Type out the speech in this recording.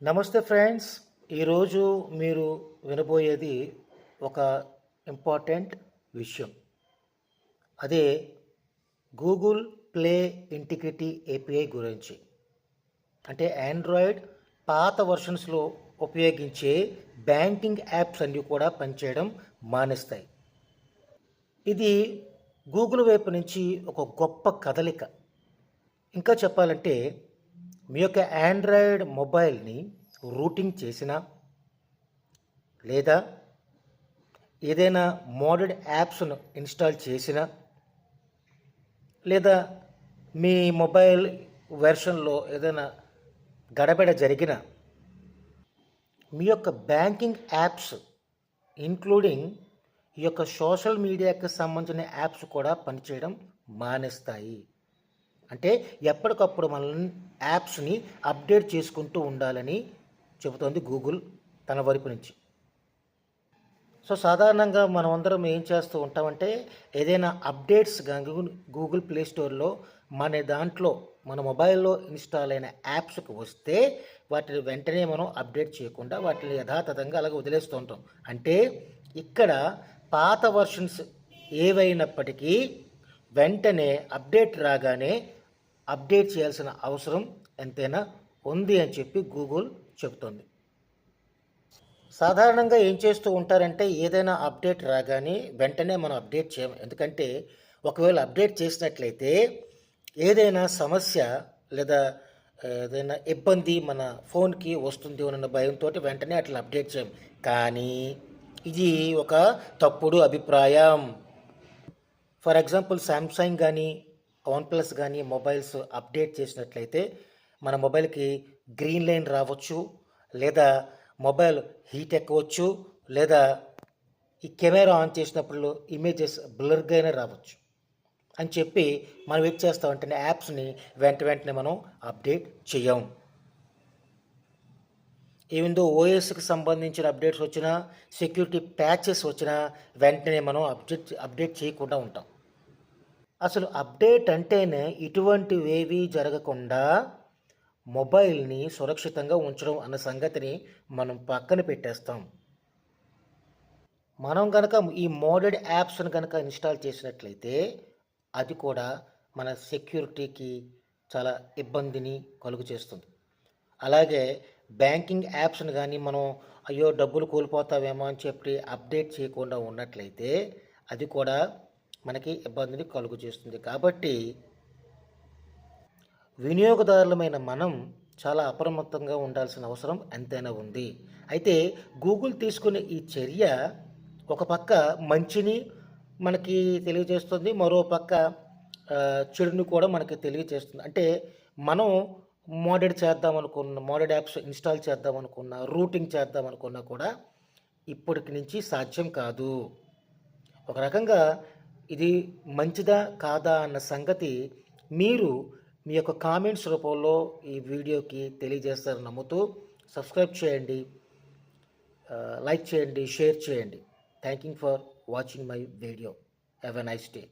నమస్తే ఫ్రెండ్స్. ఈరోజు మీరు వినబోయేది ఒక ఇంపార్టెంట్ విషయం. అదే గూగుల్ ప్లే ఇంటిగ్రిటీ ఏపీఐ గురించి. అంటే ఆండ్రాయిడ్ పాత వర్షన్స్లో ఉపయోగించే బ్యాంకింగ్ యాప్స్ అన్నీ కూడా పనిచేయడం మానేస్తాయి. ఇది గూగుల్ వైపు నుంచి ఒక గొప్ప కదలిక. ఇంకా చెప్పాలంటే మీ యొక్క ఆండ్రాయిడ్ మొబైల్ని రూటింగ్ చేసినా లేదా ఏదైనా మోడెడ్ యాప్స్ను ఇన్స్టాల్ చేసినా లేదా మీ మొబైల్ వెర్షన్లో ఏదైనా గడబిడ జరిగిన మీ యొక్క బ్యాంకింగ్ యాప్స్ ఇంక్లూడింగ్ ఈ యొక్క సోషల్ మీడియాకి సంబంధించిన యాప్స్ కూడా పనిచేయడం మానేస్తాయి. అంటే ఎప్పటికప్పుడు మనల్ని యాప్స్ని అప్డేట్ చేసుకుంటూ ఉండాలని చెబుతోంది గూగుల్ తన వైపు నుంచి. సో సాధారణంగా మనం అందరం ఏం చేస్తూ ఉంటామంటే ఏదైనా అప్డేట్స్ గూగుల్ ప్లే స్టోర్లో మన మొబైల్లో ఇన్స్టాల్ అయిన యాప్స్కి వస్తే వాటిని వెంటనే మనం అప్డేట్ చేయకుండా వాటిని యథాతథంగా అలాగే వదిలేస్తూ ఉంటాం. అంటే ఇక్కడ పాత వర్షన్స్ ఏవైనప్పటికీ వెంటనే అప్డేట్ రాగానే అప్డేట్ చేయాల్సిన అవసరం ఎంతైనా ఉంది అని చెప్పి గూగుల్ చెబుతోంది. సాధారణంగా ఏం చేస్తూ ఉంటారంటే ఏదైనా అప్డేట్ రాగానే వెంటనే మనం అప్డేట్ చేయము. ఎందుకంటే ఒకవేళ అప్డేట్ చేసినట్లయితే ఏదైనా సమస్య లేదా ఏదైనా ఇబ్బంది మన ఫోన్కి వస్తుంది అన్న భయంతో వెంటనే అట్లా అప్డేట్ చేయము. కానీ ఇది ఒక తప్పుడు అభిప్రాయం. ఫర్ ఎగ్జాంపుల్ శాంసంగ్ కానీ వన్ప్లస్ కానీ మొబైల్స్ అప్డేట్ చేసినట్లయితే మన మొబైల్కి గ్రీన్ లైన్ రావచ్చు, లేదా మొబైల్ హీట్ ఎక్కవచ్చు, లేదా ఈ కెమెరా ఆన్ చేసినప్పుడు ఇమేజెస్ బ్లర్గానే రావచ్చు అని చెప్పి మనం ఏం చేస్తామంటే యాప్స్ని వెంటనే మనం అప్డేట్ చేయం. ఈవెన్ దో ఓఎస్కి సంబంధించిన అప్డేట్స్ వచ్చినా సెక్యూరిటీ ప్యాచెస్ వచ్చినా వెంటనే మనం అప్డేట్ చేయకుండా ఉంటాం. అసలు అప్డేట్ అంటేనే ఇటువంటివేవీ జరగకుండా మొబైల్ని సురక్షితంగా ఉంచడం అన్న సంగతిని మనం పక్కన పెట్టేస్తాం. మనం కనుక ఈ మోడెడ్ యాప్స్ని కనుక ఇన్స్టాల్ చేసినట్లయితే అది కూడా మన సెక్యూరిటీకి చాలా ఇబ్బందిని కలుగు చేస్తుంది. అలాగే బ్యాంకింగ్ యాప్స్ని కానీ మనం అయ్యో డబ్బులు కోల్పోతావేమో అని చెప్పి అప్డేట్ చేయకుండా ఉన్నట్లయితే అది కూడా మనకి ఇబ్బందిని కలుగు చేస్తుంది. కాబట్టి వినియోగదారులమైన మనం చాలా అప్రమత్తంగా ఉండాల్సిన అవసరం ఎంతైనా ఉంది. అయితే గూగుల్ తీసుకునే ఈ చర్య ఒక పక్క మంచిని మనకి తెలియజేస్తుంది, మరో పక్క చెడుని కూడా మనకి తెలియజేస్తుంది. అంటే మనం మోడెడ్ యాప్స్ ఇన్స్టాల్ చేద్దామనుకున్నా, రూటింగ్ చేద్దామనుకున్నా కూడా ఇప్పటికి నుంచి సాధ్యం కాదు. ఒక రకంగా ఇది మంచిదా కాదా అన్న సంగతి మీరు మీ యొక్క కామెంట్స్ రూపంలో ఈ వీడియోకి తెలియజేస్తారని నమ్ముతూ సబ్స్క్రైబ్ చేయండి, లైక్ చేయండి, షేర్ చేయండి. Thank you for watching my video. Have a nice day.